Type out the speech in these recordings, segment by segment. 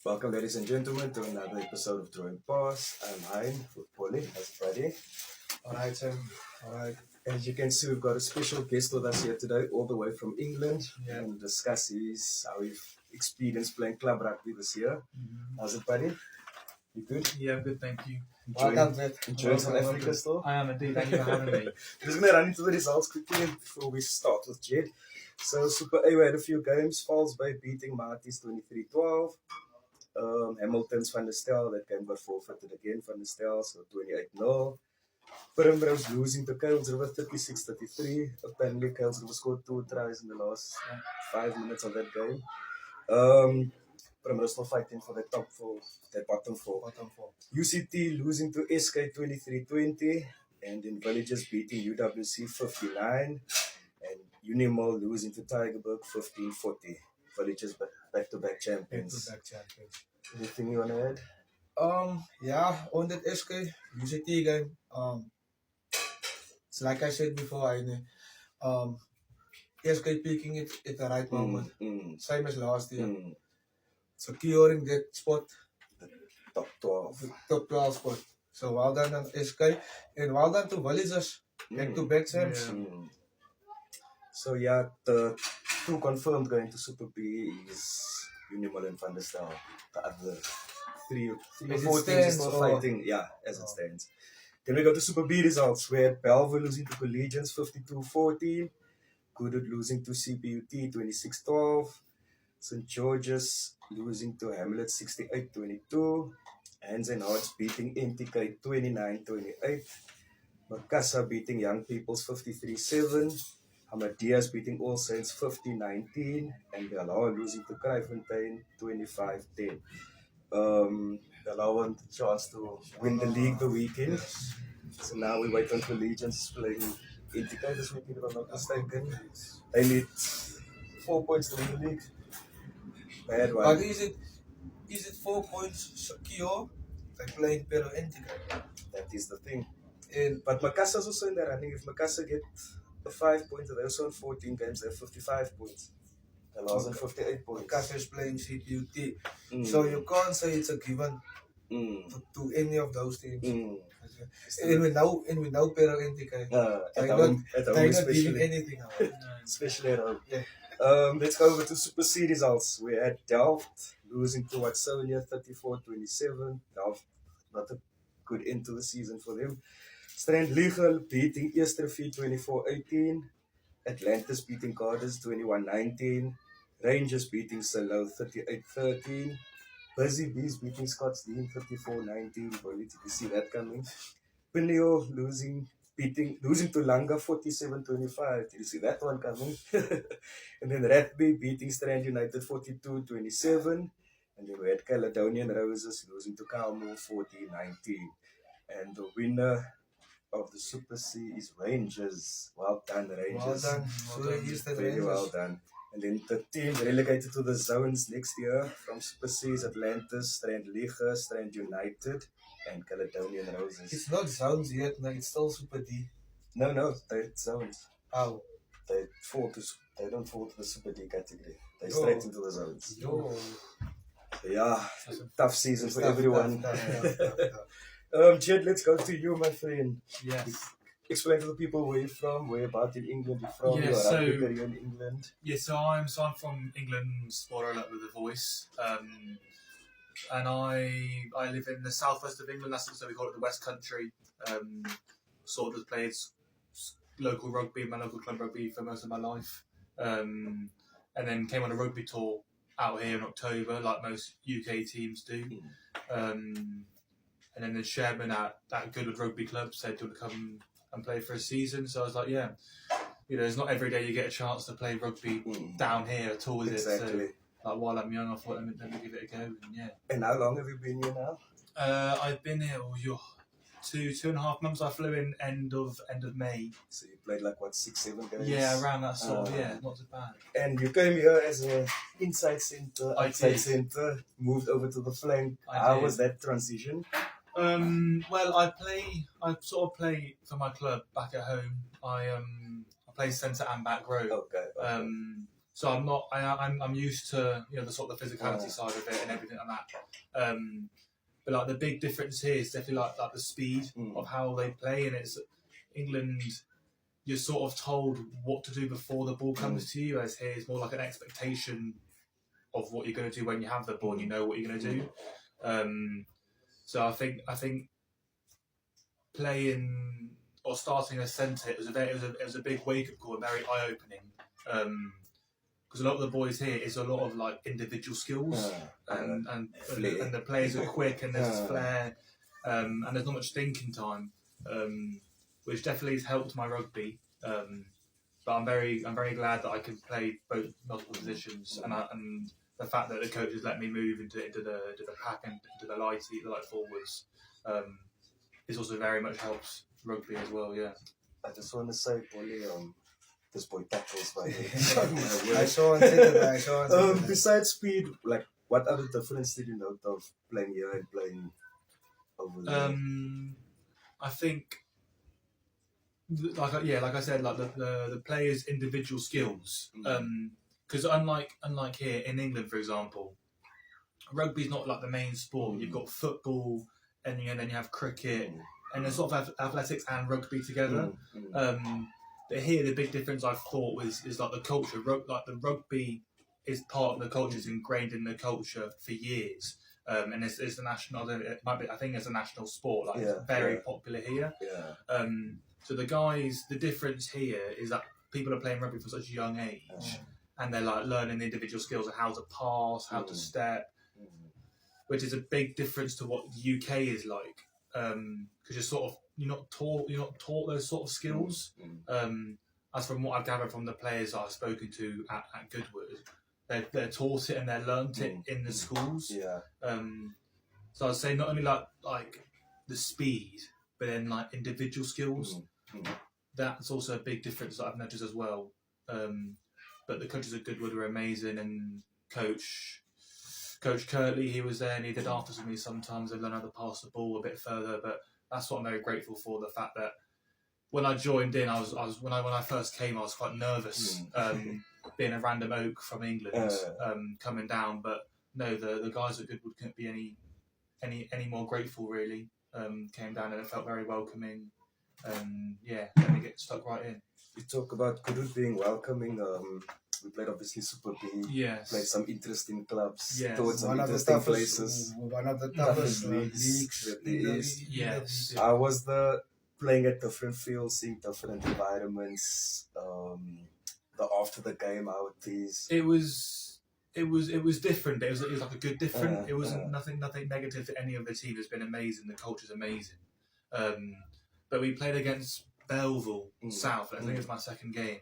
Welcome, ladies and gentlemen, to another episode of Drawing Pass. I'm Hein with Polly. How's Friday? Alright, Sam. Alright. As you can see, we've got a special guest with us here today, all the way from England, Yeah. and discuss how we've experienced playing club rugby this year. How's it, buddy? You good? Yeah, good, thank you. Welcome, Jed. Enjoying South Africa still? I am indeed. Thank you for having me. We're just going to run into the results quickly before we start with Jed. So, Super A, we had a few games. Falls Bay beating Marties 23-12. Hamilton's Van der Stel, that game got forfeited again, Van der Stel, so 28-0. Primrose losing to Kales River 36-33. Apparently, Kales River scored 2 tries in the last 5 minutes of that game. Primrose still fighting for the top 4, the bottom 4. UCT losing to SK 23-20, and in Villages beating UWC 59, and Unimall losing to Tygerberg 15-40. Villages back-to-back champions. Anything you want to add? Yeah, on that SK UCT game, it's like I said before, SK picking it at the right moment, same as last year. Securing that spot, Top 12. top 12 spot. So well done on SK, and well done to Villages, back-to-back champs. So yeah, the 2 confirmed going to Super B is Unimall and Van der Stel. The other 3 or 4 teams are still fighting, as it stands. Then we go to Super B results, where Belleville losing to Collegians 52-14, Goodwood losing to CPUT 26-12, St. George's losing to Hamlet 68-22, Hans and Hearts beating NTK 29-28, Makassar beating Young Peoples 53-7, Hamadias beating All Saints 50-19, and Galawa losing to Kraaifontein 25-10. Galawa want a chance to win the league the weekend. So now we wait until Legions playing NTK this weekend, if I'm not mistaken. They need 4 points to win the league. Bad one. But is it 4 points secure? They playing Pero NTK. That is the thing. But Makassar's also in the running. If Makassar get the 5 points, they're also on 14 games, they have 55 points. The last on 58 points. Makassar is playing CPUT. So you can't say it's a given to any of those teams. And we know Pero NTK. They're not giving anything away. Especially at home. Let's go over to Super C results. We had Delft losing to Watsonia 34-27. Delft, not a good end to the season for them. Strand Liegel beating Eerstervie 24-18. Atlantis beating Gardens 21-19. Rangers beating Salo 38-13. Busy Bees beating Scottsdene 34-19. Boy, did you see that coming? Pineo losing to Langa 47-25. Did you see that one coming? And then Rathby beating Strand United 42-27. And then we had Caledonian Roses losing to Calmo 40-19. And the winner of the Super C is Rangers. Well done, Rangers. Very well done. And then the teams relegated to the zones next year from Super C is Atlantis, Strand Liga, Strand United, and Caledonian Roses. It's not zones yet, no, it's still Super D. No, they're zones. Oh. They don't fall to the Super D category. They straight into the zones. Yeah, tough season for everyone. Jed, let's go to you, my friend. Yes. Explain to the people where you're from, where about in England you're from, your rugby career in England. Yeah, so I'm from England, spoiler alert, with a voice. And I live in the southwest of England, so we call it the West Country. Sort of played local rugby, my local club rugby for most of my life. And then came on a rugby tour out here in October, like most UK teams do. And then the chairman at Goodwood Rugby Club said to come and play for a season. So I was like, yeah, it's not every day you get a chance to play rugby down here at all, is Exactly. it? So, like, while I'm young, I thought, let me give it a go. And yeah. And how long have you been here now? I've been here 2.5 months. I flew in end of May. So you played like 6-7 games? Yeah, around that sort. Not too bad. And you came here as an inside centre, outside centre, moved over to the flank. How was that transition? Well, I sort of play for my club back at home. I play centre and back row. Okay. So I'm used to the sort of the physicality side of it and everything like that. But like the big difference here is definitely like the speed of how they play, and it's England. You're sort of told what to do before the ball comes to you, as here it's more like an expectation of what you're going to do when you have the ball and you know what you're going to do. So I think playing or starting a centre, it was a big wake up call and very eye opening. Because a lot of the boys here is a lot of like individual skills and the players are quick and there's flair and there's not much thinking time, which definitely has helped my rugby. But I'm very glad that I can play both multiple positions and the fact that the coaches let me move into the pack and into the light forwards is also very much helps rugby as well. Yeah. I just want to say, Polly, this boy tackles by I saw on Twitter. Besides speed, like what other difference did you note of playing here and playing over there? I think, like I said, like the players' individual skills. Because unlike here in England, for example, rugby's not like the main sport. You've got football, and then you have cricket, and there's sort of athletics and rugby together. But here, the big difference I thought is like the culture. Like the rugby is part of the culture, it's ingrained in the culture for years, and it's the national. It might be, I think it's a national sport. Like it's very popular here. Yeah. So the difference here is that people are playing rugby from such a young age, and they're like learning the individual skills of how to pass, how to step, which is a big difference to what the UK is like. Because you're not taught those sort of skills. As from what I've gathered from the players I've spoken to at Goodwood, they're taught it and they're learnt it in the schools. Yeah. So I'd say not only like the speed, but then like individual skills. That's also a big difference that I've noticed as well. But the coaches at Goodwood were amazing, and Coach Curtley, he was there and he did afters with me sometimes. I've learned how to pass the ball a bit further, but that's what I'm very grateful for. The fact that when I joined in, when I first came, I was quite nervous, being a random oak from England, coming down. But no, the guys at Goodwood couldn't be any more grateful. Really, came down and it felt very welcoming. Let me get stuck right in. You talk about Goodwood being welcoming. We played obviously Super B. Yes. Played some interesting clubs. Yes. Towards some interesting places. One of the toughest leagues. Yes. I was playing at different fields, seeing different environments. After the game, how it is. It was different. It was like a good different. It wasn't nothing negative to any of the team. It's been amazing. The culture's amazing. But we played against Belleville South. I think it was my second game,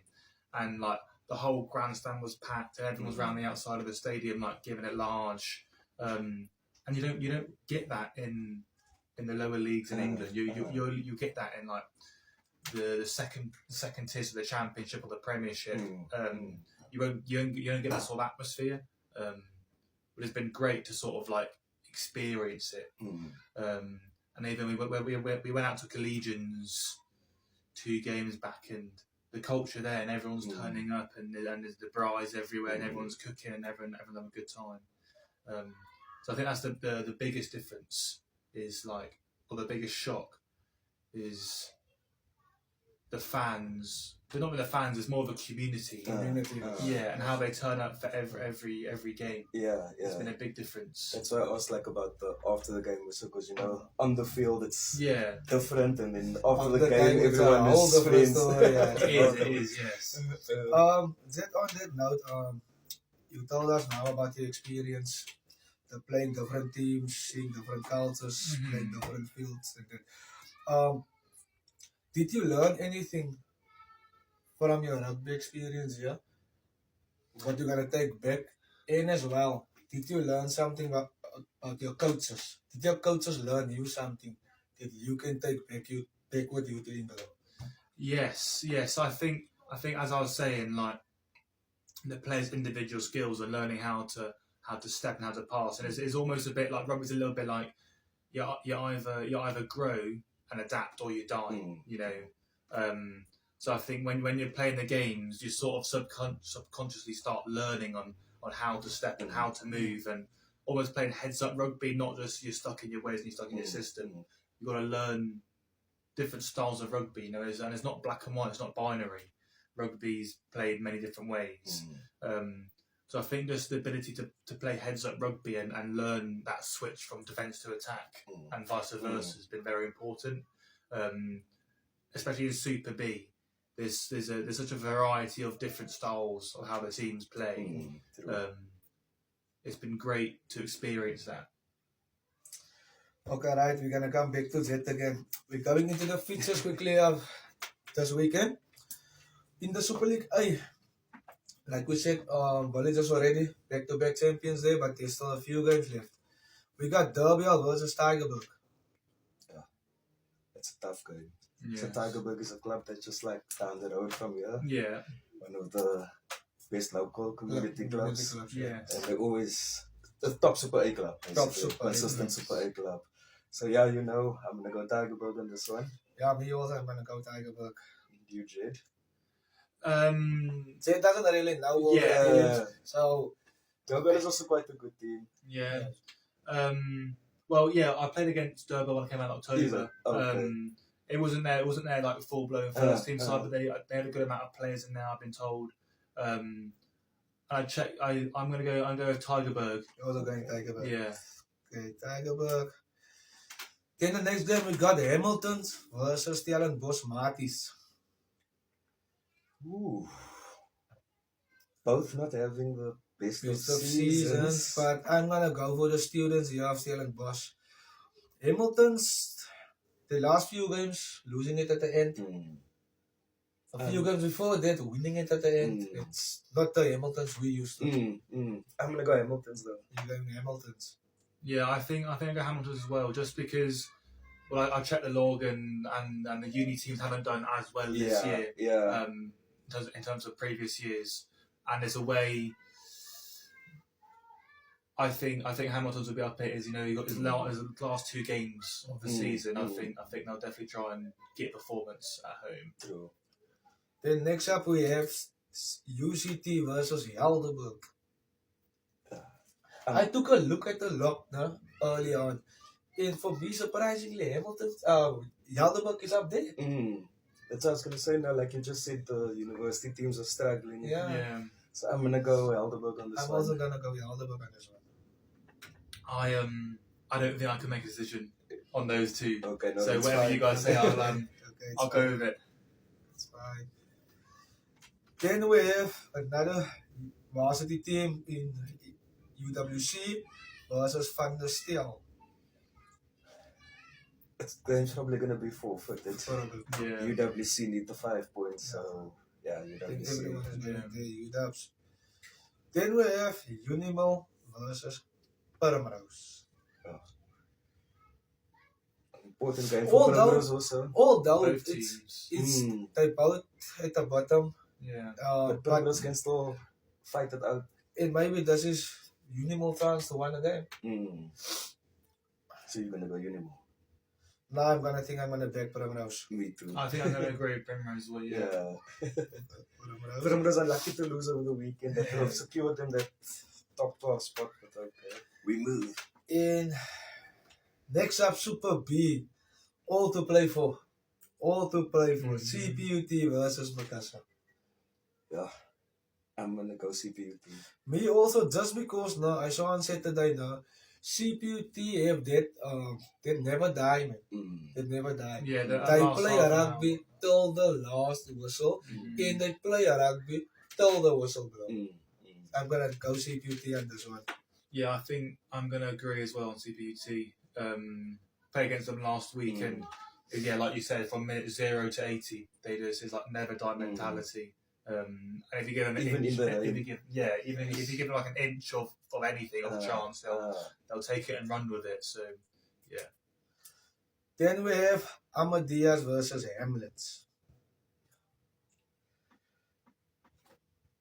and like the whole grandstand was packed, and everyone was around the outside of the stadium, like giving it large. And you don't get that in the lower leagues in England. You get that in like the second tiers of the Championship or the Premiership. You don't get that sort of atmosphere. But it's been great to sort of like experience it. And even we went out to Collegians 2 games back, and the culture there, and everyone's turning up, and there's the braais everywhere, and everyone's cooking, and everyone having a good time. So I think that's the biggest difference is like, or the biggest shock is the fans. They're not really the fans; it's more of a community. And how they turn up for every game. It's been a big difference. That's why I asked like about the after the game, because on the field it's different, and then after the game everyone is friends. It is, yes. Zed, on that note, you told us now about your experience, playing different teams, seeing different cultures, playing different fields, and then. Did you learn anything from your rugby experience here? What you're gonna take back? And as well, did you learn something about your coaches? Did your coaches learn you something that you can take with you to England? Yes. I think as I was saying, like the players' individual skills are learning how to step and how to pass, and it's almost a bit like rugby's a little bit like you either grow and adapt or you die. So I think when you're playing the games, you sort of subconsciously start learning on how to step and how to move, and almost playing heads-up rugby, not just you're stuck in your ways and you're stuck in your system. You've got to learn different styles of rugby, you know, and it's not black and white, it's not binary. Rugby's played many different ways. So I think just the ability to play heads-up rugby and learn that switch from defence to attack and vice versa has been very important, especially in Super B. There's such a variety of different styles of how the teams play. It's been great to experience that. Okay, right. We're gonna come back to Jed again. We're going into the features quickly of this weekend in the Super League A. Like we said, Villages already back-to-back champions there, but there's still a few games left. We got Derby versus Tigerberg. Yeah, it's a tough game. Yeah. So Tigerberg is a club that's just like down the road from here. Yeah. One of the best local community clubs. Yeah. And they're always the top Super A club. Consistent Super A club. So yeah, you know, I'm going to go Tigerberg on this one. Yeah, me also, I'm going to go Tigerberg. You, Jed? Jed doesn't really know all the teams, so... Durban is also quite a good team. Yeah. Well, yeah, I played against Durban when I came out in October. Okay. It wasn't their like full blown first team side, but they had a good amount of players in there. I've been told. I'm gonna go with Tigerberg. You're also going Tigerberg. Yeah. Okay, Tigerberg. Then the next game we got Hamiltons versus Stellenbosch Maties. Ooh. Both not having the best of seasons, but I'm gonna go for the students here of Stellenbosch. Hamiltons. The last few games, losing it at the end. A few games before that, winning it at the end. It's not the Hamiltons we used to. I'm going to go Hamiltons though. You're going Hamiltons? Yeah, I think I go Hamiltons as well, just because, well, I checked the log and the uni teams haven't done as well this year. Yeah. In terms of previous years. And there's a way... I think Hamilton's will be up it. Is, you know, you got his last two games of the season. I think they'll definitely try and get performance at home. True. Then next up we have UCT versus Helderberg. I took a look at the log now early on, and for me surprisingly Helderberg is up there. That's what I was gonna say now. Like you just said, the university teams are struggling. Yeah. So I'm gonna go Helderberg on this one. I'm also gonna go Helderberg on this one. I don't think I can make a decision on those two. Okay, no, so whatever you guys say, I'll go with it. That's fine. Then we have another varsity team in UWC versus Van der Stel. It's probably gonna be forfeited. Yeah. UWC need the 5 points, so yeah, UWC. I think everyone is going to UWs. Then we have Unimil versus Primrose. Important game for Primrose also. Although Both it's teams. they both at the bottom. Yeah. But Primrose can still fight it out. And maybe this is Unimil chance to win the game. So you're gonna go Unimil? No, I'm gonna back Primrose. Me too. I think I'm gonna agree with Primrose as well. Yeah. Primrose are lucky to lose over the weekend. They could have secured them that top 12 spot, but okay. We move. In next up, Super B, all to play for. CPUT versus Makassar. Yeah, I'm gonna go CPUT. Me also, just because now I saw on Saturday now, CPUT have that never die, man. They never die. Yeah, they play a rugby till the last whistle, and they play a rugby till the whistle blow. I'm gonna go CPUT on this one. Yeah, I think I'm gonna agree as well on CPUT. Played against them last week, and yeah, like you said, from minute 0 to 80, they do this like never die mentality. And if you give them an inch, even if you give them like an inch of anything, of a chance, they'll take it and run with it. So, yeah. Then we have Amadeus versus Hamlets.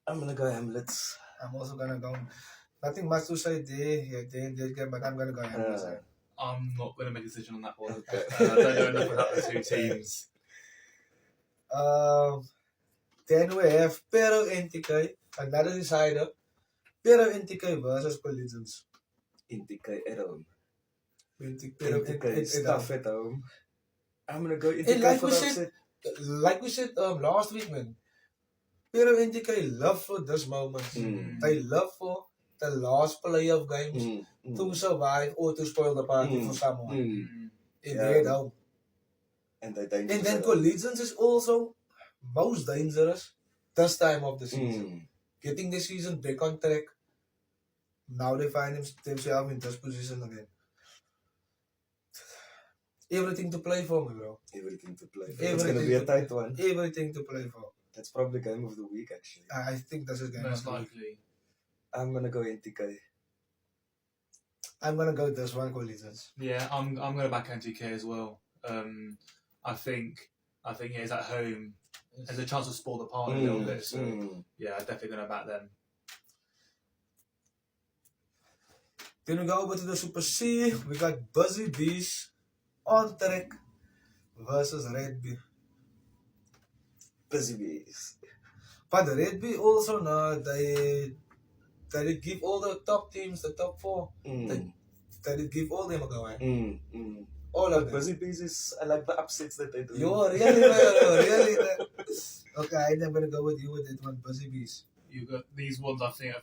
I'm gonna go Hamlets. I'm also gonna go. Nothing much to say there, but I'm gonna go Hamlets. I'm not gonna make a decision on that one. Okay. I don't know enough about the two teams. Then we have Pero NTK, another decider. Pero NTK versus Collisions. NTK at home. Pero NTK stuff at home. I'm gonna go And NTK for the upset. like we said last week, man. Pero NTK love for this moment. They love for the last play of games to survive or to spoil the party for someone. In their home. And they're dangerous. And then Collisions is also most dangerous this time of the season. Getting the season back on track. Now they find themselves in this position again. Everything to play for, me, bro. Everything to play for. It's going to be a tight one. Everything to play for. That's probably game of the week, actually. I think this is game Most of the week. likely. I'm going to go NTK. I'm going to go this one, Collisions. Yeah, I'm going to back NTK as well. I think it's at home. There's a chance to spoil the party a little bit. So yeah, I'm definitely going to back them. Then we go over to the Super C. We got Busy Bees on track versus Red Bee. Busy Bees. But the Red Bee also now they give all the top teams, the top four. They give all them a go. All of them. Busy Bees is, I like the upsets that they do. You're really. Okay, I'm gonna go with you with that one, Busy Bees. You've got these ones. I think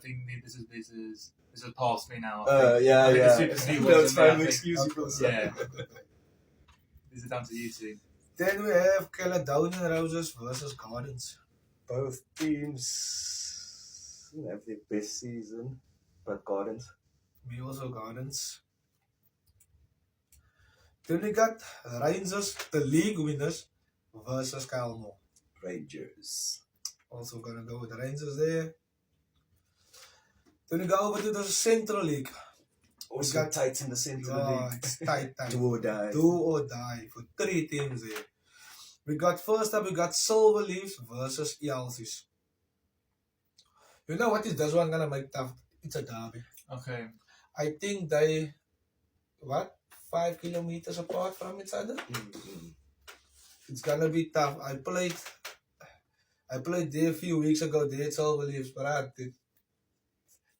this is past me now. Yeah. No, it's fine. Excuse you for the Yeah. This is down to you two. Then we have Caledonian Roses versus Gardens. Both teams have their best season, but Gardens. Me also Gardens. Then we got Rangers, the league winners, versus Calmo. Rangers. Also gonna go with the Rangers there. Then we go over to the Central League. Also tight in the Central League. It's tight. Do or die. Do or die for 3 teams there. First up, we got Silver Leafs versus Elsies. You know what is this one gonna make tough? It's a derby. Okay. I think they, 5 kilometers apart from each other? It's gonna be tough. I played there a few weeks ago. They had Silver Leafs, but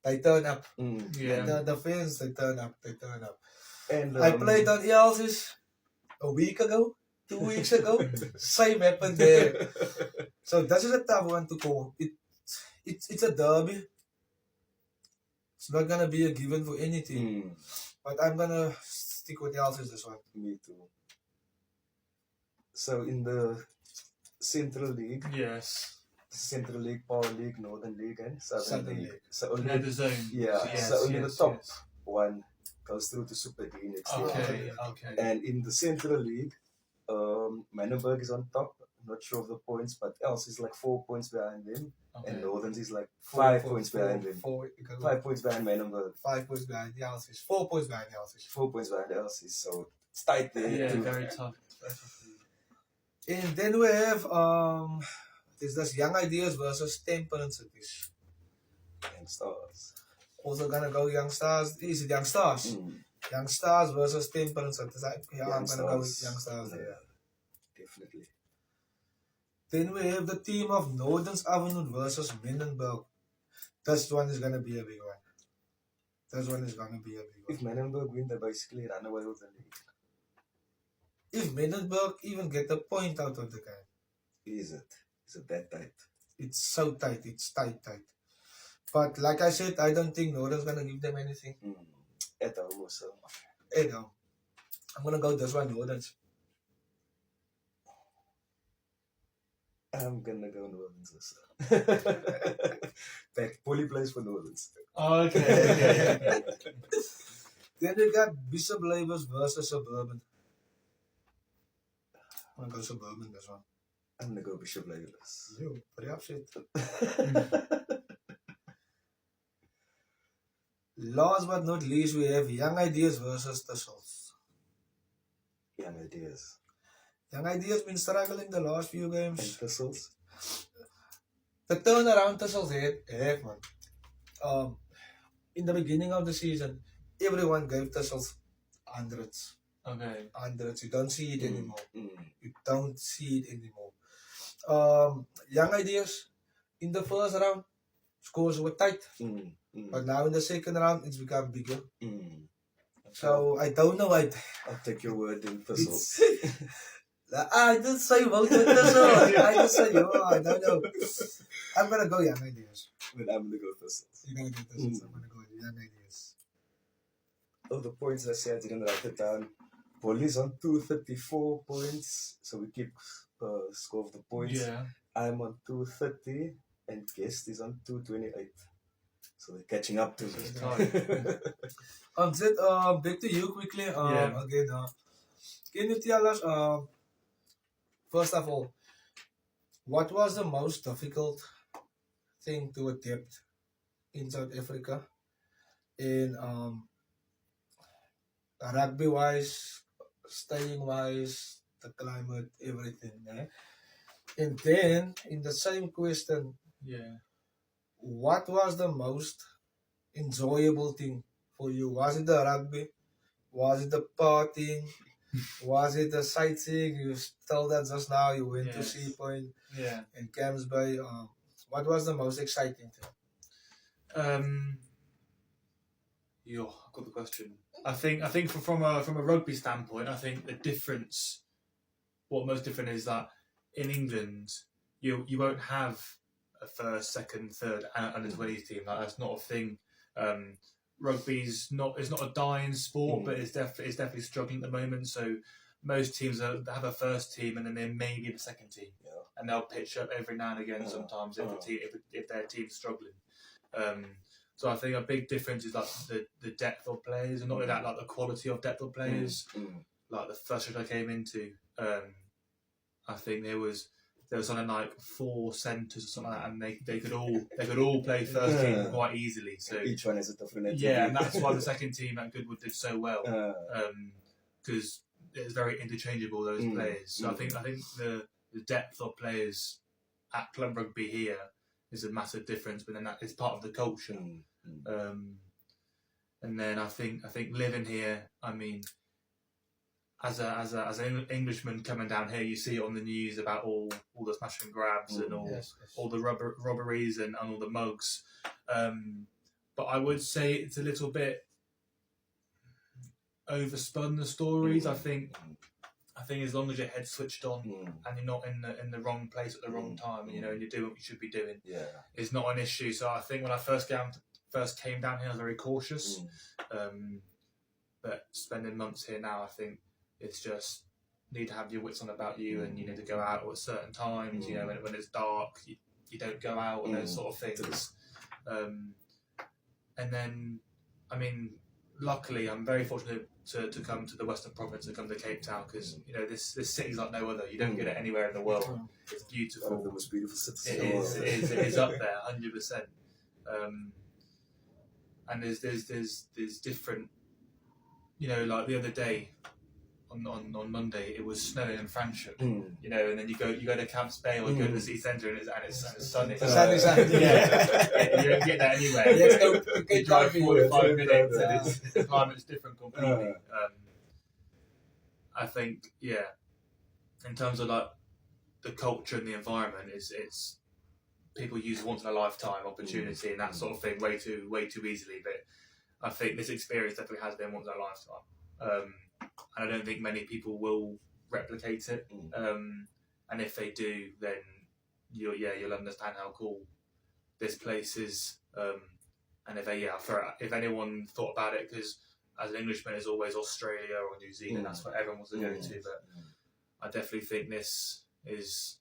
they turn up. Yeah. The fans, they turn up. And I played on Elsies a week ago, 2 weeks ago. Same happened there. So this is a tough one to call. It's a derby. It's not gonna be a given for any team. But I'm gonna stick with Elsies this one. Me too. So in the Central League, Yes. Central League, Power League, Northern League, and Southern League. So only No, the zone. so only the top one goes through to Super D next year. Okay. And in the Central League, Manenberg is on top. I'm not sure of the points, but else is like 4 points behind them. Okay. And Northern's is like 5 points behind them. 5 points behind Manenberg. 5 points behind the Elsies. 4 points behind the Elsies. 4 points behind the Elsies. So it's tight there. Yeah, too. very tough. And then we have this Young Ideas versus Temperance Cities. Young Stars. Also gonna go Young Stars. Is it Young Stars? Young Stars versus Temperance Cities. I'm gonna go with Young Stars there. Definitely. Then we have the team of Northern's Avenue versus Menenberg. This one is gonna be a big one. If Manenberg win, they basically run away with the league. If Menenberg even get a point out of the game. Is it that tight? It's so tight. It's tight. But like I said, I don't think Northern's gonna give them anything. At home also. I'm gonna go this one, Northern's. I'm gonna go Northerns also. Back Polly plays for Northerns. Okay. Then we got Bishop Labors versus Suburban. I'm gonna go Suburban this one. I'm gonna go Bishop Labors. You, pretty upset. Last but not least, we have Young Ideas versus Thistles. Young Ideas. Young Ideas been struggling the last few games. And Thistles. The turnaround Thistles had, man. In the beginning of the season, everyone gave Thistles hundreds. Okay. Hundreds. You don't see it anymore. You don't see it anymore. young ideas in the first round, scores were tight. But now in the second round, it's become bigger. So I don't know. I'll take your word in Thistle. I didn't say vote with Thistle. I just say, I don't know. I'm going to go young ideas. But I'm going to go Thistle. You're going to go Thistle. I'm going to go young ideas. Oh, the points I said, I didn't write it down. Bolly's on 234 points. So we keep score of the points. Yeah. I'm on 230 and Guest is on 228. So they're catching up to me. Zed, back to you quickly. Again, can you tell us, first of all, what was the most difficult thing to adapt in South Africa in rugby-wise, staying-wise, the climate, everything? And then, in the same question, what was the most enjoyable thing for you? Was it the rugby? Was it the partying? Was it the sightseeing? You told that just now. You went to Sea Point and Camps Bay. What was the most exciting thing? Got the question. I think from a rugby standpoint, I think the difference, what most different is that in England, you won't have a first, second, third, under 20s team. Like, that's not a thing. Rugby's not a dying sport, but it's definitely struggling at the moment. So most teams have a first team and then they maybe the second team, and they'll pitch up every now and again. Sometimes if their team's struggling. So I think a big difference is like the depth of players, and not only that, like the quality of depth of players. Like the first year I came into, I think there was something like 4 centres or something like that, and they could all play first team quite easily. So each one has a different entity. Yeah, and that's why the second team at Goodwood did so well, because it's very interchangeable, those players. So I think the depth of players at club rugby here is a massive difference, but then that is part of the culture. And then I think living here, I mean, as an Englishman coming down here, you see it on the news about all the smash and grabs and all the robberies and all the mugs. But I would say it's a little bit overspun, the stories. I think as long as your head's switched on and you're not in the wrong place at the wrong time, and you're doing what you should be doing, it's not an issue. So I think when I first came down here, I was very cautious. But spending months here now, I think it's just need to have your wits on about you, and you need to go out at certain times. When it's dark, you don't go out and those sort of things. And then, I mean, luckily, I'm very fortunate to come to the Western Province and come to Cape Town, because this city's like no other. You don't get it anywhere in the world. It's beautiful. One of the most beautiful cities. It is up there, 100%. And there's different. Like the other day, on Monday, it was snowing in Fransham. And then you go to Camps Bay or you go to the city centre and it's sunny. The sun is you don't get that anywhere. You drive 45 minutes and the climate's different completely. I think, in terms of like the culture and the environment, it's people use once in a lifetime opportunity and that sort of thing way too easily. But I think this experience definitely has been once in a lifetime. And I don't think many people will replicate it. And if they do, then you'll understand how cool this place is. And if anyone thought about it, because as an Englishman, it's always Australia or New Zealand. That's what everyone wants to go to. But I definitely think this is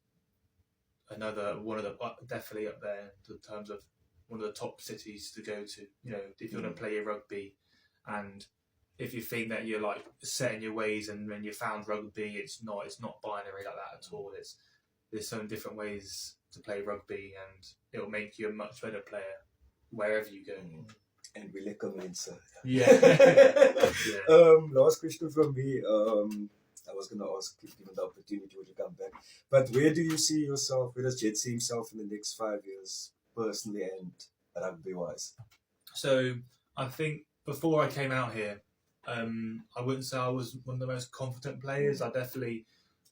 another one of the definitely up there in terms of one of the top cities to go to. If you want to play your rugby, and if you think that you're like set in your ways and when you found rugby, it's not binary like that at all. There's so many different ways to play rugby, and it'll make you a much better player wherever you go. And we recommend, sir. Last question from me. I was going to ask if given the opportunity would you come back. But where do you see yourself? Where does Jed see himself in the next 5 years, personally and rugby-wise? So I think before I came out here, I wouldn't say I was one of the most confident players. I definitely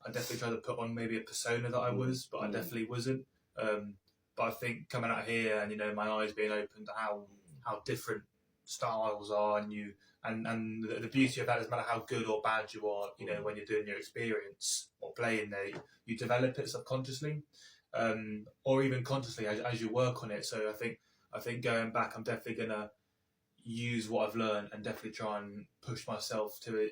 I definitely tried to put on maybe a persona that I was, but I definitely wasn't. But I think coming out here and, you know, my eyes being opened to how different styles are, and the beauty of that doesn't matter how good or bad you are, you know, when you're doing your experience or playing there, you develop it subconsciously, or even consciously as you work on it. So I think going back, I'm definitely gonna use what I've learned and definitely try and push myself to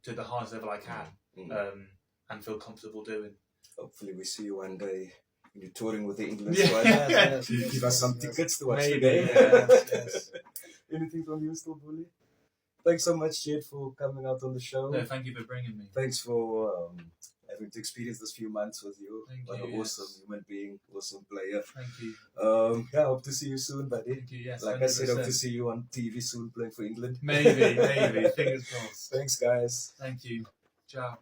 the highest level I can, and feel comfortable doing. Hopefully we see you one day. You're touring with the England Yeah. squad. Yes. Give us some tickets to watch the Maybe, game. yes. Anything from you still, Bully? Thanks so much, Jed, for coming out on the show. No, thank you for bringing me. Thanks for having to experience this few months with you. Thank What you, an awesome human being, awesome player. Thank you. Yeah, hope to see you soon, buddy. Thank you, yes. Like I said, hope 100%. to see you on TV soon playing for England. Maybe. Fingers crossed. Thanks, guys. Thank you. Ciao.